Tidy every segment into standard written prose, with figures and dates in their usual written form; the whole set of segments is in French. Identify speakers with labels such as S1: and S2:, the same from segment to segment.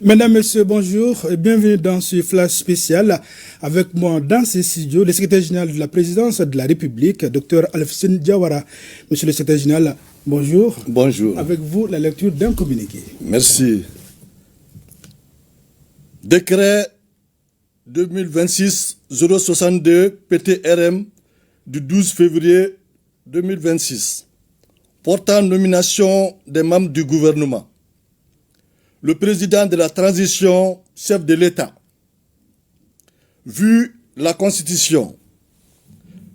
S1: Mesdames, Messieurs, bonjour et bienvenue dans ce flash spécial. Avec moi dans ces studios, le secrétaire général de la présidence de la République, Dr Alfousseyni Diawara. Monsieur le secrétaire général, bonjour.
S2: Bonjour.
S1: Avec vous, la lecture d'un communiqué.
S2: Merci. Décret 2026-062 PTRM du 12 février 2026 portant nomination des membres du gouvernement. Le président de la transition, chef de l'État, vu la Constitution,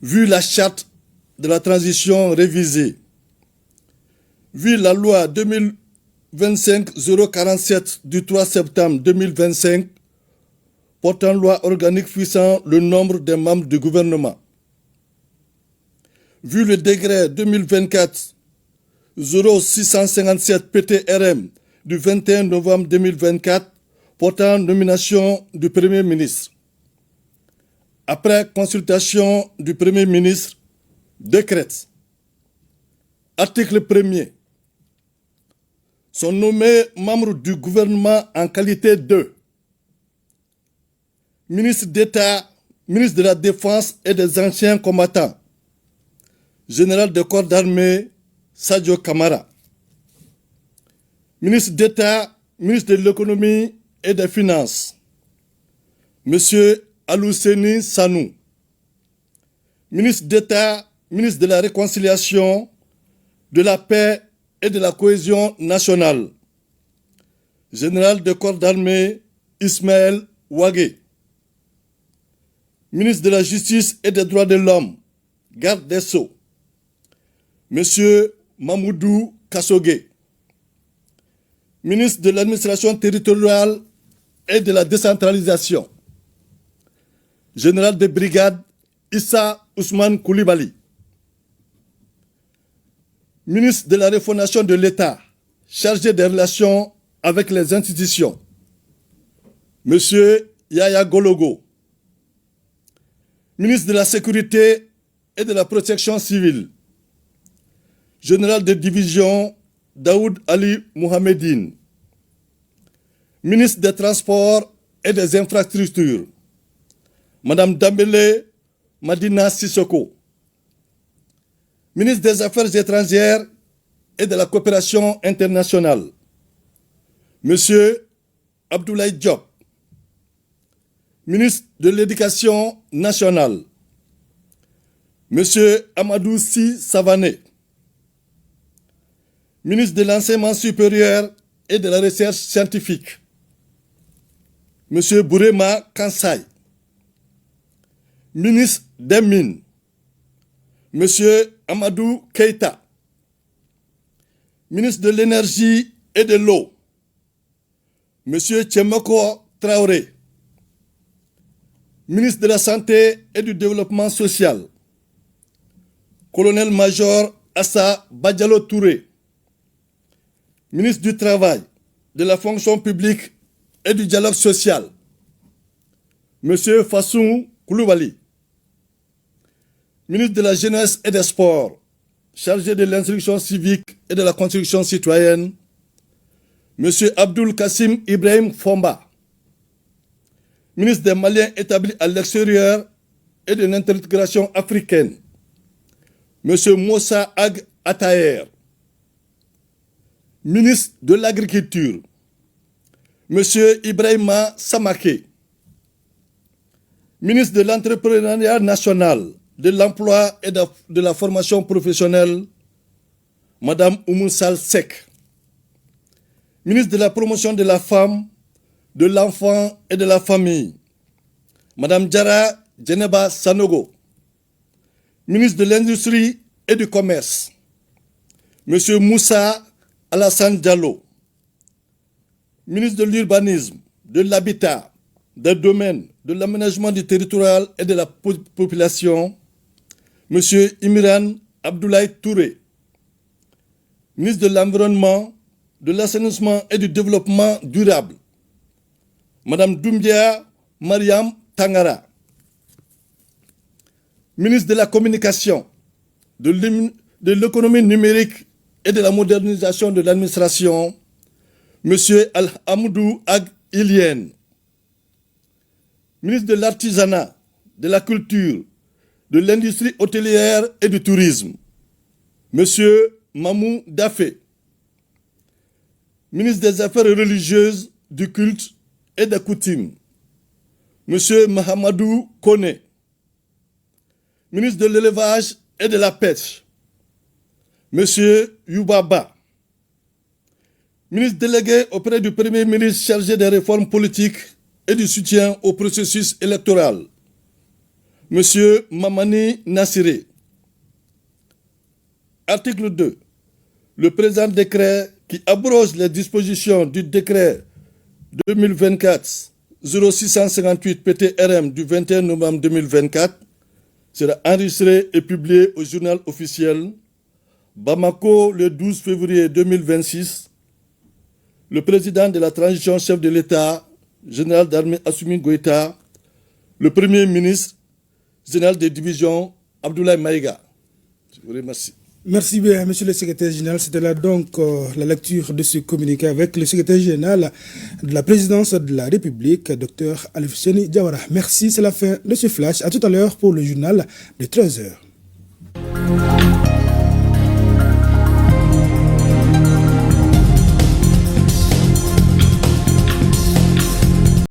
S2: vu la charte de la transition révisée, vu la loi 2025-047 du 3 septembre 2025 portant loi organique fixant le nombre des membres du gouvernement, vu le décret 2024-0657 PTRM du 21 novembre 2024 portant nomination du Premier ministre. Après consultation du Premier ministre, décrète. Article 1er. Sont nommés membres du gouvernement en qualité de ministre d'État, ministre de la Défense et des anciens combattants, général de corps d'armée Sadio Kamara. Ministre d'État, ministre de l'Économie et des Finances, M. Alfousseyni Sanou. Ministre d'État, ministre de la Réconciliation, de la Paix et de la Cohésion nationale, général de corps d'armée Ismaël Ouagé. Ministre de la Justice et des Droits de l'Homme, garde des Sceaux, M. Mamoudou Kassogué. Ministre de l'Administration territoriale et de la décentralisation, général de brigade Issa Ousmane Koulibaly. Ministre de la Refondation de l'État, chargé des relations avec les institutions, M. Yaya Gologo. Ministre de la Sécurité et de la Protection civile, général de division Daoud Ali Mohamedine. Ministre des Transports et des Infrastructures, Madame Dambélé Madina Sissoko. Ministre des Affaires étrangères et de la Coopération internationale, Monsieur Abdoulaye Diop. Ministre de l'Éducation nationale, Monsieur Amadou Sy Savané. Ministre de l'Enseignement supérieur et de la Recherche scientifique, M. Bourema Kansai. Ministre des Mines, M. Amadou Keïta. Ministre de l'Énergie et de l'Eau, M. Tchemoko Traoré. Ministre de la Santé et du Développement social, Colonel-Major Assa Badjalo Touré. Ministre du Travail, de la Fonction publique et du Dialogue social, M. Fassou Koulibaly. Ministre de la Jeunesse et des Sports, chargé de l'instruction civique et de la construction citoyenne, M. Abdoul Kassim Ibrahim Fomba. Ministre des Maliens établis à l'extérieur et de l'intégration africaine, M. Moussa Ag Ataher. Ministre de l'Agriculture, M. Ibrahima Samaké. Ministre de l'Entrepreneuriat national, de l'Emploi et de la Formation professionnelle, Mme Oumou Sall Sek. Ministre de la Promotion de la Femme, de l'Enfant et de la Famille, Mme Diarra Djeneba Sanogo. Ministre de l'Industrie et du Commerce, M. Moussa Alassane Diallo. Ministre de l'Urbanisme, de l'Habitat, des Domaines, de l'Aménagement du territoire et de la population, M. Imran Abdoulaye Touré. Ministre de l'Environnement, de l'Assainissement et du Développement durable, Mme Doumbia Mariam Tangara. Ministre de la Communication, de l'économie numérique et de la modernisation de l'administration, M. Al-Hamoudou Ag Ilienne. Ministre de l'Artisanat, de la Culture, de l'Industrie hôtelière et du Tourisme, Monsieur Mamou Dafé. Ministre des Affaires religieuses, du culte et des coutumes, Monsieur Mahamadou Kone. Ministre de l'Élevage et de la Pêche, Monsieur Youbaba. Ministre délégué auprès du Premier ministre chargé des réformes politiques et du soutien au processus électoral, Monsieur Mamani Nassiré. Article 2. Le présent décret qui abroge les dispositions du décret 2024-0658 PTRM du 21 novembre 2024 sera enregistré et publié au journal officiel Bamako le 12 février 2026. Le président de la transition, chef de l'État, général d'armée Assimi Goïta, le premier ministre, général de division Abdoulaye Maïga. Je vous remercie.
S1: Merci bien, monsieur le secrétaire général. C'était là donc la lecture de ce communiqué avec le secrétaire général de la présidence de la République, Dr Alfousseni Diawara. Merci, c'est la fin de ce flash. À tout à l'heure pour le journal de 13h.